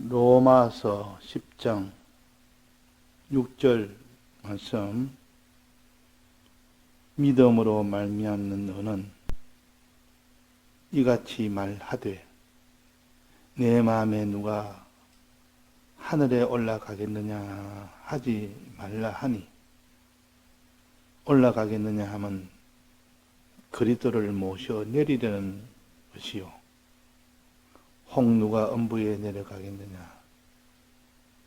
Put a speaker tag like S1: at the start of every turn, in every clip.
S1: 로마서 10장 6절 말씀. 믿음으로 말미암는 너는 이같이 말하되 내 마음에 누가 하늘에 올라가겠느냐 하지 말라 하니, 올라가겠느냐 하면 그리스도를 모셔 내리려는 것이요, 혹 누가 음부에 내려가겠느냐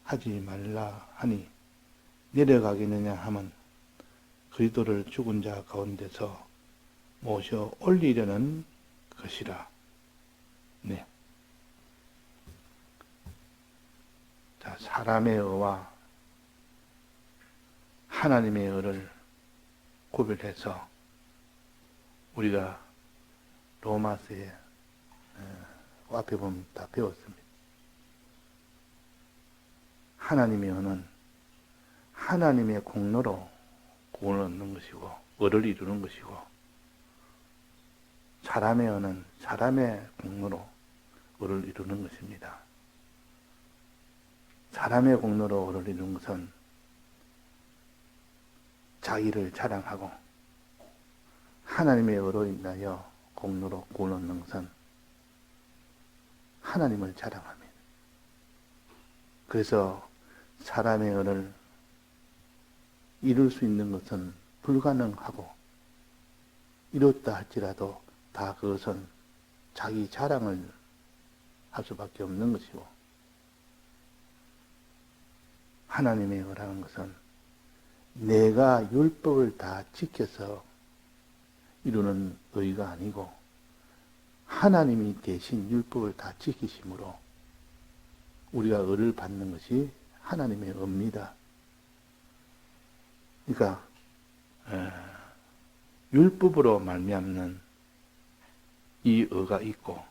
S1: 하지 말라 하니, 내려가겠느냐 하면 그리스도를 죽은 자 가운데서 모셔 올리려는 것이라. 네. 자, 사람의 의와 하나님의 의를 구별해서 우리가 로마서에 앞에 보면 다 배웠습니다. 하나님의 의는 하나님의 공로로 구원을 얻는 것이고 의를 이루는 것이고, 사람의 의는 사람의 공로로 의를 이루는 것입니다. 사람의 공로로 의를 이루는 것은 자기를 자랑하고, 하나님의 의로 인하여 공로로 구원을 얻는 것은 하나님을 자랑합니다. 그래서 사람의 의를 이룰 수 있는 것은 불가능하고, 이뤘다 할지라도 다 그것은 자기 자랑을 할 수밖에 없는 것이고, 하나님의 의라는 것은 내가 율법을 다 지켜서 이루는 의가 아니고 하나님이 대신 율법을 다 지키심으로 우리가 의를 받는 것이 하나님의 의입니다. 그러니까 율법으로 말미암는 이 의가 있고,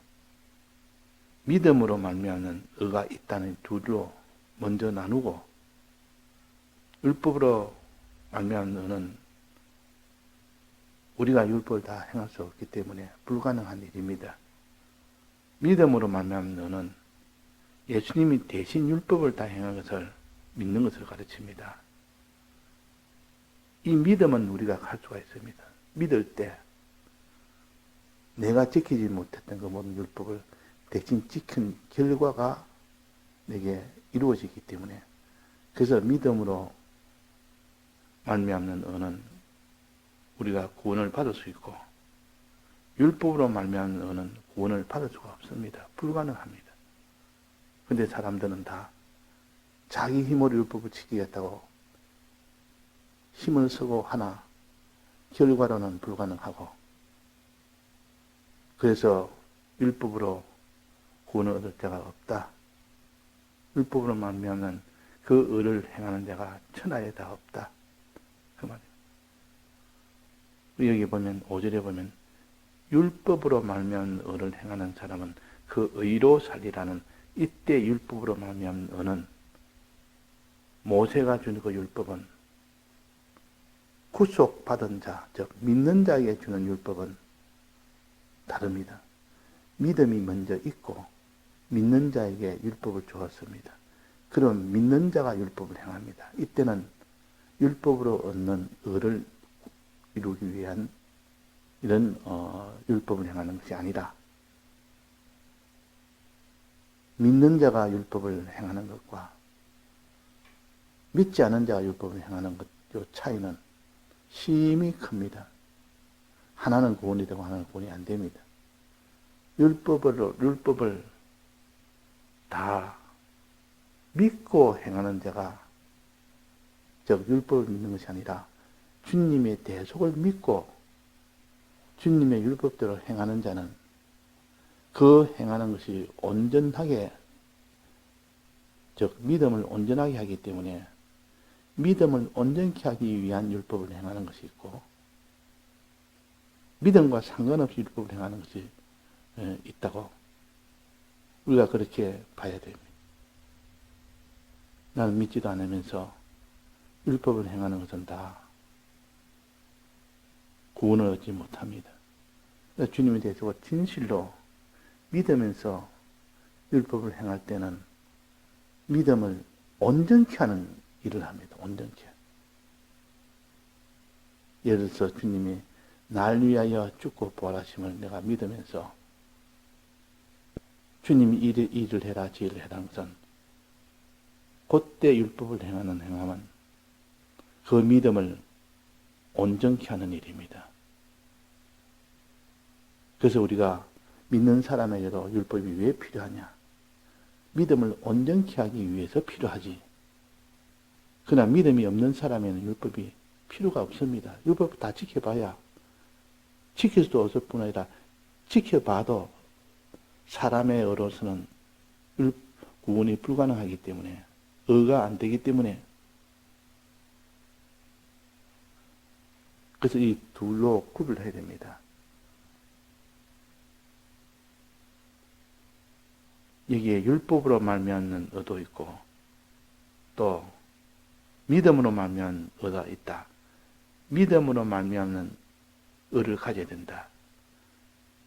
S1: 믿음으로 말미암는 의가 있다는 둘로 먼저 나누고, 율법으로 말미암는 의는 우리가 율법을 다 행할 수 없기 때문에 불가능한 일입니다. 믿음으로 말미암는 의는 예수님이 대신 율법을 다 행한 것을 믿는 것을 가르칩니다. 이 믿음은 우리가 할 수가 있습니다. 믿을 때 내가 지키지 못했던 그 모든 율법을 대신 지킨 결과가 내게 이루어지기 때문에, 그래서 믿음으로 말미암는 의는 우리가 구원을 받을 수 있고, 율법으로 말미암는 의는 구원을 받을 수가 없습니다. 불가능합니다. 근데 사람들은 다 자기 힘으로 율법을 지키겠다고 힘을 쓰고 하나 결과로는 불가능하고, 그래서 율법으로 구원을 얻을 자가 없다. 율법으로 말미암는 그 의를 행하는 자가 천하에 다 없다. 그 말이에요. 여기 보면 5절에 보면 율법으로 말미암는 의를 행하는 사람은 그 의로 살리라는, 이때 율법으로 말미암는 의는, 모세가 준 그 율법은 구속받은 자, 즉 믿는 자에게 주는 율법은 다릅니다. 믿음이 먼저 있고 믿는 자에게 율법을 주었습니다. 그럼 믿는 자가 율법을 행합니다. 이때는 율법으로 얻는 의를 이루기 위한 이런 율법을 행하는 것이 아니라, 믿는 자가 율법을 행하는 것과 믿지 않은 자가 율법을 행하는 것, 이 차이는 심히 큽니다. 하나는 구원이 되고 하나는 구원이 안 됩니다. 율법을 다 믿고 행하는 자가, 즉 율법을 믿는 것이 아니라 주님의 대속을 믿고 주님의 율법대로 행하는 자는 그 행하는 것이 온전하게, 즉 믿음을 온전하게 하기 때문에 믿음을 온전케 하기 위한 율법을 행하는 것이 있고, 믿음과 상관없이 율법을 행하는 것이 있다고 우리가 그렇게 봐야 됩니다. 나는 믿지도 않으면서 율법을 행하는 것은 다 구원을 얻지 못합니다. 주님에 대해서 진실로 믿으면서 율법을 행할 때는 믿음을 온전케 하는 일을 합니다. 온전케. 예를 들어서 주님이 날 위하여 죽고 부활하심을 내가 믿으면서 주님이 일을 해라 지혜를 해라는 것은 그때 율법을 행하는 행함은 그 믿음을 온전케 하는 일입니다. 그래서 우리가 믿는 사람에게도 율법이 왜 필요하냐? 믿음을 온전케 하기 위해서 필요하지. 그러나 믿음이 없는 사람에는 율법이 필요가 없습니다. 율법 다 지켜봐야 지킬 수도 없을 뿐 아니라 지켜봐도 사람의 의로서는 구원이 불가능하기 때문에 의가 안 되기 때문에 그래서 이 둘로 구별해야 됩니다. 여기에 율법으로 말미암는 의도 있고 또 믿음으로 말미암는 의가 있다. 믿음으로 말미암는 의를 가져야 된다.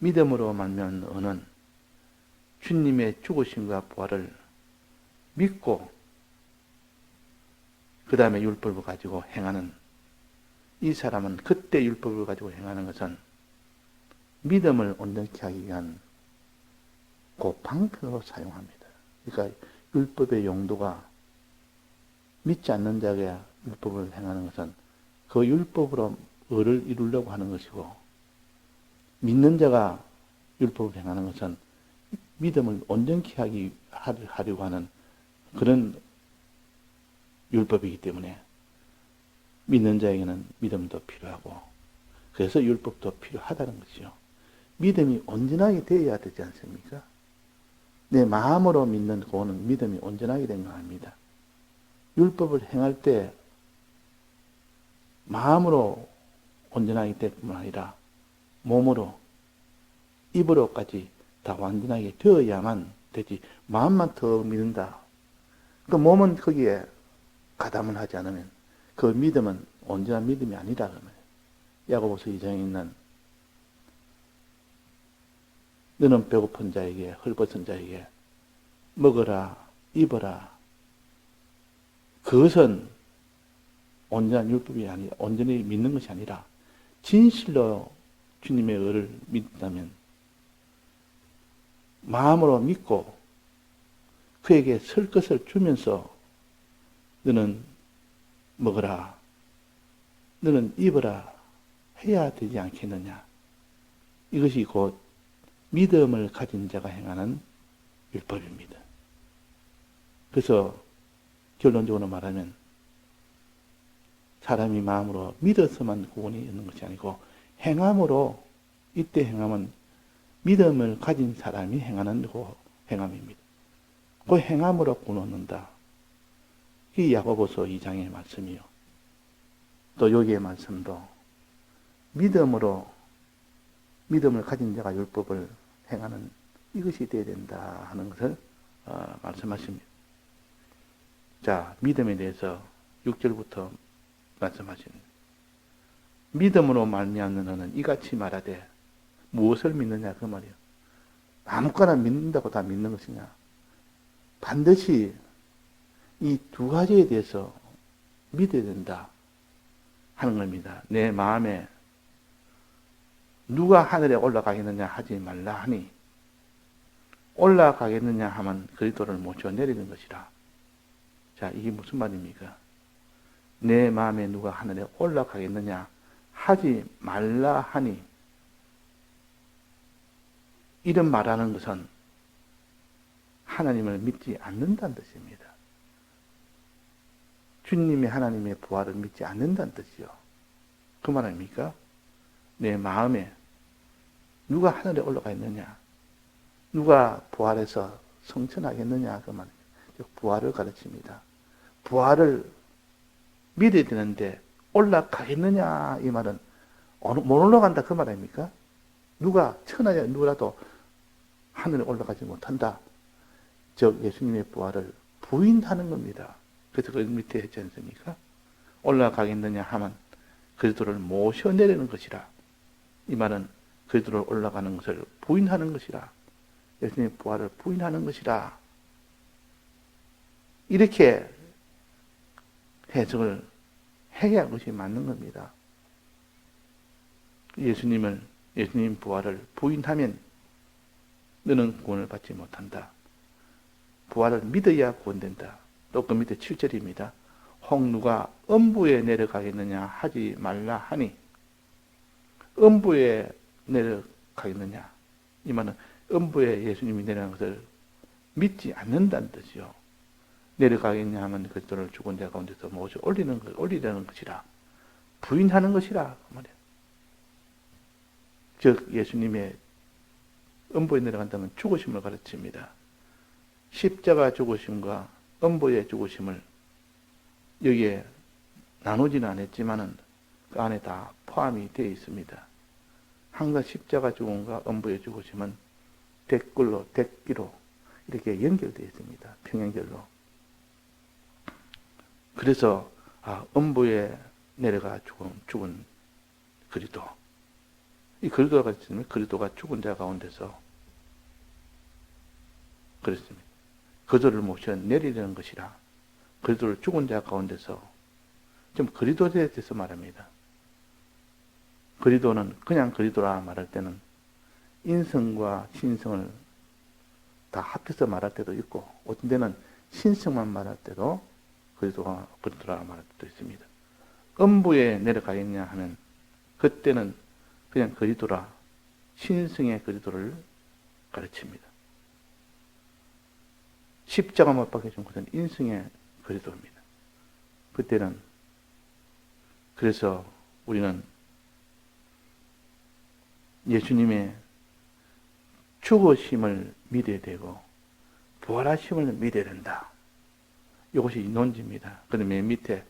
S1: 믿음으로 말미암는 의는 주님의 죽으심과 부활을 믿고 그 다음에 율법을 가지고 행하는 이 사람은 그때 율법을 가지고 행하는 것은 믿음을 온전케 하기 위한 그 방편으로 사용합니다. 그러니까 율법의 용도가 믿지 않는 자에게 율법을 행하는 것은 그 율법으로 의를 이루려고 하는 것이고 믿는 자가 율법을 행하는 것은 믿음을 온전케 하려고 하는 그런 율법이기 때문에 믿는 자에게는 믿음도 필요하고 그래서 율법도 필요하다는 것이죠. 믿음이 온전하게 되어야 되지 않습니까? 내 마음으로 믿는 그거는 믿음이 온전하게 된 거 아닙니다. 율법을 행할 때 마음으로 온전하게 될 뿐만 아니라 몸으로, 입으로까지 다 완전하게 되어야만 되지. 마음만 더 믿는다. 그 몸은 거기에 가담을 하지 않으면 그 믿음은 온전한 믿음이 아니라 그러면 야고보서 2장에 있는 너는 배고픈 자에게 헐벗은 자에게 먹어라 입어라 그것은 온전한 율법이 아니라 온전히 믿는 것이 아니라 진실로 주님의 의를 믿다면 마음으로 믿고 그에게 설 것을 주면서 너는 먹어라 너는 입어라 해야 되지 않겠느냐. 이것이 곧 믿음을 가진 자가 행하는 율법입니다. 그래서 결론적으로 말하면 사람이 마음으로 믿어서만 구원이 있는 것이 아니고 행함으로 이때 행함은 믿음을 가진 사람이 행하는 그 행함입니다. 그 행함으로 구원 얻는다. 이 야고보서 2장의 말씀이요. 또 여기의 말씀도 믿음으로 믿음을 가진 자가 율법을 행하는 이것이 되어야 된다 하는 것을 말씀하십니다. 자, 믿음에 대해서 6절부터 말씀하십니다. 믿음으로 말미암는 너는 이같이 말하되 무엇을 믿느냐 그 말이요. 아무거나 믿는다고 다 믿는 것이냐. 반드시 이 두 가지에 대해서 믿어야 된다 하는 겁니다. 내 마음에 누가 하늘에 올라가겠느냐 하지 말라 하니 올라가겠느냐 하면 그리스도를 모셔 내리는 것이라. 자, 이게 무슨 말입니까? 내 마음에 누가 하늘에 올라가겠느냐 하지 말라 하니 이런 말하는 것은 하나님을 믿지 않는다는 뜻입니다. 주님이 하나님의 부활을 믿지 않는다는 뜻이요. 그 말 아닙니까? 내 마음에 누가 하늘에 올라가 있느냐, 누가 부활해서 성천하겠느냐 그 말입니다. 부활을 가르칩니다. 부활을 믿어야 되는데 올라가겠느냐 이 말은 못 올라간다 그 말 아닙니까? 누가 천하에 누구라도 하늘에 올라가지 못한다. 즉 예수님의 부활을 부인하는 겁니다. 그래서 그 밑에 했지 않습니까? 올라가겠느냐 하면 그리스도를 모셔 내리는 것이라. 이 말은 그리스도를 올라가는 것을 부인하는 것이라. 예수님의 부활을 부인하는 것이라. 이렇게 해석을 해야 그것이 맞는 겁니다. 예수님 부활을 부인하면 너는 구원을 받지 못한다. 부활을 믿어야 구원된다. 또 그 밑에 7절입니다. 혹 누가 음부에 내려가겠느냐 하지 말라 하니, 음부에 내려가겠느냐, 이 말은 음부에 예수님이 내려간 것을 믿지 않는다는 뜻이요. 내려가겠냐 하면 그리스도를 죽은 자 가운데서 모셔 올리려는 것이라, 부인하는 것이라 그 말이에요. 즉 예수님의 음부에 내려간다면 죽으심을 가르칩니다. 십자가 죽으심과 음부의 죽으심을 여기에 나누지는 않았지만은 그 안에 다 포함이 되어 있습니다. 항상 십자가 죽음과 음부의 죽으심은 대끼로 이렇게 연결되어 있습니다. 평행절로. 그래서 음부에 내려가 죽은 그리스도. 이 그리스도가 있으면 그리스도가 죽은 자 가운데서 그렇습니다. 그리스도를 모셔 내리려는 것이라. 그리스도를 죽은 자 가운데서 좀 그리스도에 대해서 말합니다. 그리스도는 그냥 그리스도라 말할 때는 인성과 신성을 다 합해서 말할 때도 있고, 어떤 때는 신성만 말할 때도 그리스도가 그리스도라 말할 때도 있습니다. 음부에 내려가겠냐 하면 그때는 그냥 그리스도라, 신성의 그리스도를 가르칩니다. 십자가 못 박혀준 것은 인성의 그리스도입니다. 그때는 그래서 우리는 예수님의 죽으심을 믿어야 되고 부활하심을 믿어야 된다. 이것이 논지입니다. 그런데 맨 밑에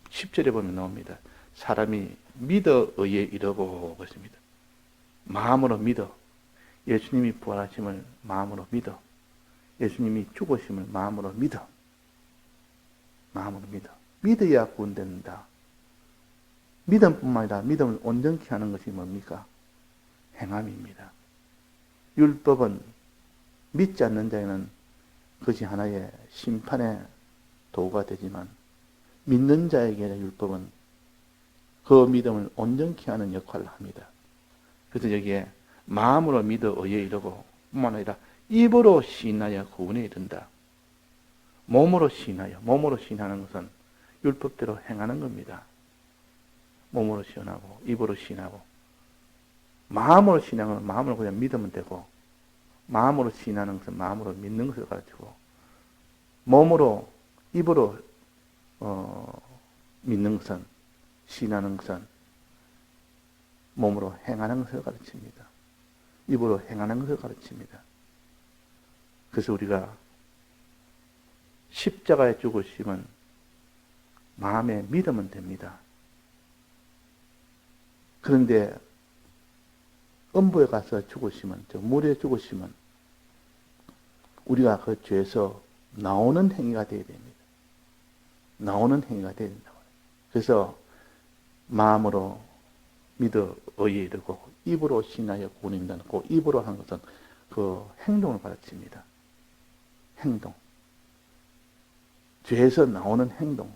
S1: 10절에 보면 나옵니다. 사람이 믿어 의에 이르고 그렇습니다. 마음으로 믿어. 예수님이 부활하심을 마음으로 믿어. 예수님이 죽으심을 마음으로 믿어. 마음으로 믿어. 믿어야 구원된다. 믿음뿐만 아니라 믿음을 온전케 하는 것이 뭡니까? 행함입니다. 율법은 믿지 않는 자에는 그것이 하나의 심판의 도구가 되지만, 믿는 자에게 율법은 그 믿음을 온전케 하는 역할을 합니다. 그래서 여기에 마음으로 믿어 의에 이르고 뿐만 아니라 입으로 시인하여 구원에 이른다. 몸으로 시인하는 것은 율법대로 행하는 겁니다. 몸으로 시인하고 입으로 시인하고, 마음으로 시인하는 것은 마음으로 그냥 믿으면 되고, 마음으로 시인하는 것은 마음으로 믿는 것을 가르치고, 몸으로 입으로 믿는 것은, 시인하는 것은 몸으로 행하는 것을 가르칩니다. 입으로 행하는 것을 가르칩니다. 그래서 우리가 십자가에 죽으심은 마음에 믿으면 됩니다. 그런데 음부에 가서 죽으시면, 물에 죽으시면 우리가 그 죄에서 나오는 행위가 되어야 됩니다. 나오는 행위가 되어야 된다고. 그래서 마음으로 믿어 의에 이르고 입으로 신하여 구원에 이른다는 그 입으로 하는 것은 그 행동을 가르칩니다. 행동. 죄에서 나오는 행동.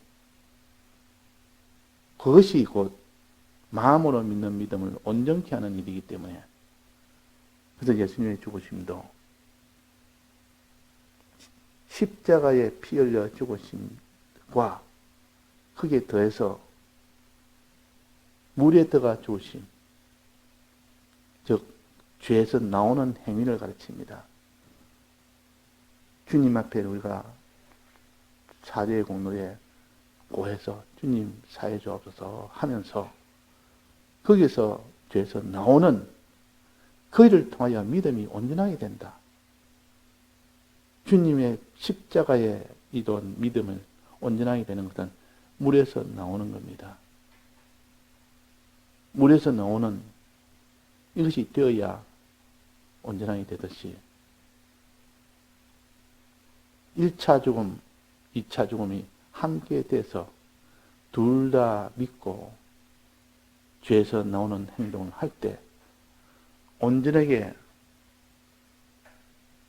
S1: 그것이 곧 마음으로 믿는 믿음을 온전케 하는 일이기 때문에, 그래서 예수님의 죽으심도 십자가에 피 흘려 죽으심과 거기에 더해서 물에 들어가 죽으심, 즉 죄에서 나오는 행위를 가르칩니다. 주님 앞에 우리가 사죄의 공로에 고해서 주님 사해 주옵소서 하면서 거기서 죄에서 나오는 그 일을 통하여 믿음이 온전하게 된다. 주님의 십자가에 이룬 믿음을 온전하게 되는 것은 물에서 나오는 겁니다. 물에서 나오는 이것이 되어야 온전하게 되듯이 1차 죽음, 2차 죽음이 함께 돼서 둘 다 믿고 죄에서 나오는 행동을 할 때 온전하게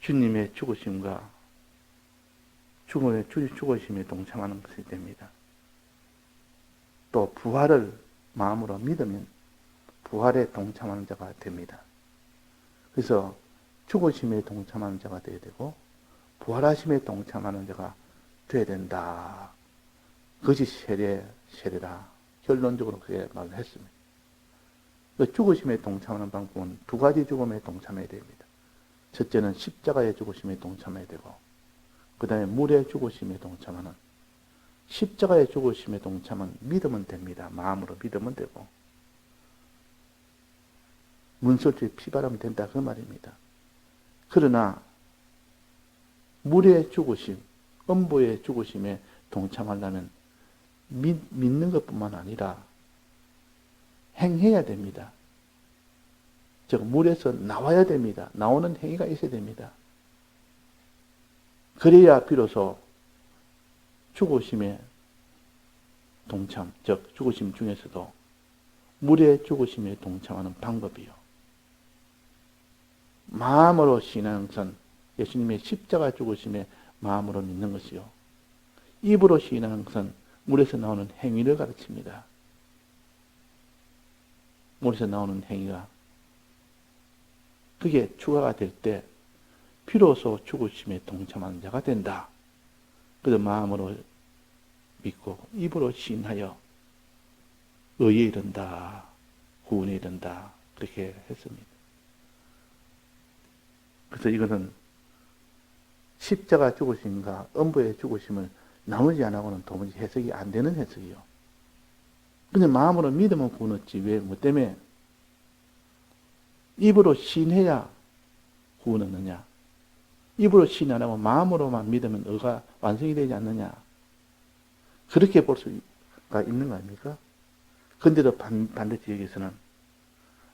S1: 주님의 죽으심과 죽으심에 동참하는 것이 됩니다. 또 부활을 마음으로 믿으면 부활에 동참하는 자가 됩니다. 그래서 죽으심에 동참하는 자가 되어야 되고 부활하심에 동참하는 자가 되어야 된다. 그것이 세례라. 결론적으로 그렇게 말을 했습니다. 죽으심에 동참하는 방법은 두 가지 죽음에 동참해야 됩니다. 첫째는 십자가의 죽으심에 동참해야 되고 그 다음에 물의 죽으심에 동참하는 십자가의 죽으심에 동참은 믿으면 됩니다. 마음으로 믿으면 되고 문설주에 피바르면 된다 그 말입니다. 그러나 물의 죽으심, 음부의 죽으심에 동참하려면 믿는 것뿐만 아니라 행해야 됩니다. 즉 물에서 나와야 됩니다. 나오는 행위가 있어야 됩니다. 그래야 비로소 죽으심에 동참, 즉 죽으심 중에서도 물의 죽으심에 동참하는 방법이요. 마음으로 신앙하는 것은 예수님의 십자가 죽으심에 마음으로 믿는 것이요. 입으로 신앙하는 것은 물에서 나오는 행위를 가르칩니다. 물에서 나오는 행위가 그게 추가가 될 때 비로소 죽으심에 동참하는 자가 된다. 그래서 마음으로 믿고 입으로 신하여 의에 이른다. 구원에 이른다. 그렇게 했습니다. 그래서 이것은 십자가 죽으심과 음부의 죽으심을 나누지 않고는 도무지 해석이 안 되는 해석이요. 근데 마음으로 믿으면 구원 얻지 왜 뭐 때문에 입으로 신해야 구원 얻느냐? 입으로 신 안 하고 마음으로만 믿으면 의가 완성이 되지 않느냐? 그렇게 볼 수가 있는 거 아닙니까? 근데도 반드시 여기서는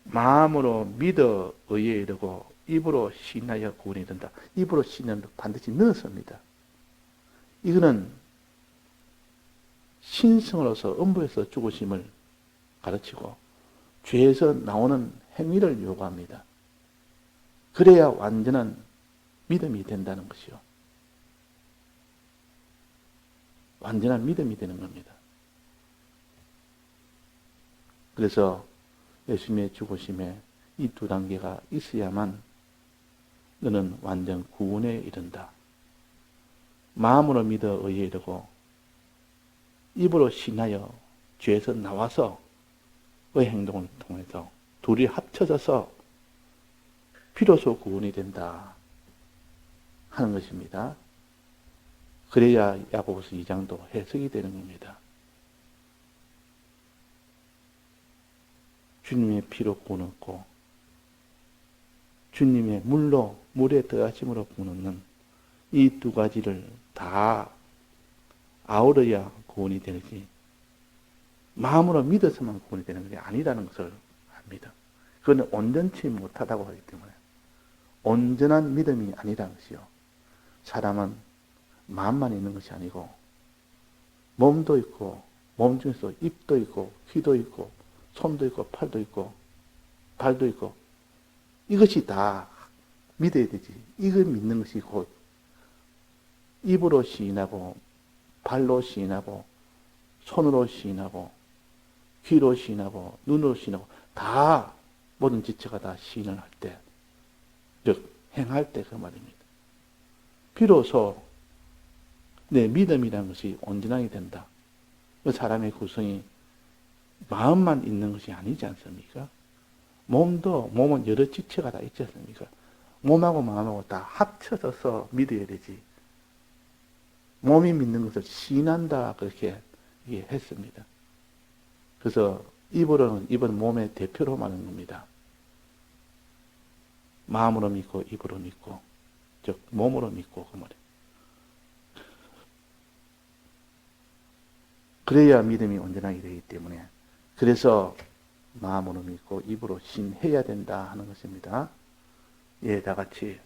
S1: 마음으로 믿어 의에 이르고 입으로 신하여 구원에 이른다. 입으로 신은 반드시 넣었습니다. 이거는 신성으로서 음부에서 죽으심을 가르치고 죄에서 나오는 행위를 요구합니다. 그래야 완전한 믿음이 된다는 것이요. 완전한 믿음이 되는 겁니다. 그래서 예수님의 죽으심에 이 두 단계가 있어야만 너는 완전 구원에 이른다. 마음으로 믿어 의에 이르고 입으로 신하여 죄에서 나와서 의 행동을 통해서 둘이 합쳐져서 비로소 구원이 된다 하는 것입니다. 그래야 야고보서 2장도 해석이 되는 겁니다. 주님의 피로 구원 얻고 주님의 물에 더하심으로 구원 얻는 이 두 가지를 다 아우러야 구원이 되지 마음으로 믿어서만 구원이 되는 것이 아니라는 것을 압니다. 그건 온전치 못하다고 하기 때문에 온전한 믿음이 아니라는 것이요. 사람은 마음만 있는 것이 아니고 몸도 있고 몸 중에서 입도 있고 귀도 있고 손도 있고 팔도 있고 발도 있고 이것이 다 믿어야 되지. 이걸 믿는 것이 곧 입으로 시인하고 발로 시인하고 손으로 시인하고 귀로 시인하고 눈으로 시인하고 다 모든 지체가 다 시인을 할 때, 즉 행할 때 그 말입니다. 비로소 내 믿음이라는 것이 온전하게 된다. 그 사람의 구성이 마음만 있는 것이 아니지 않습니까? 몸은 여러 지체가 다 있지 않습니까? 몸하고 마음하고 다 합쳐져서 믿어야 되지. 몸이 믿는 것을 시인한다 그렇게 했습니다. 그래서 입은 몸의 대표로 말하는 겁니다. 마음으로 믿고 입으로 믿고 즉 몸으로 믿고 그 말이에요. 그래야 믿음이 온전하게 되기 때문에 그래서 마음으로 믿고 입으로 신해야 된다 하는 것입니다. 예, 다 같이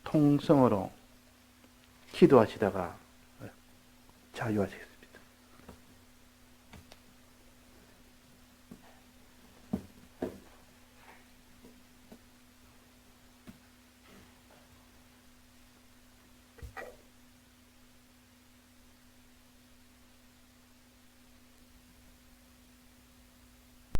S1: 통성으로 기도하시다가 자유하시겠습니다.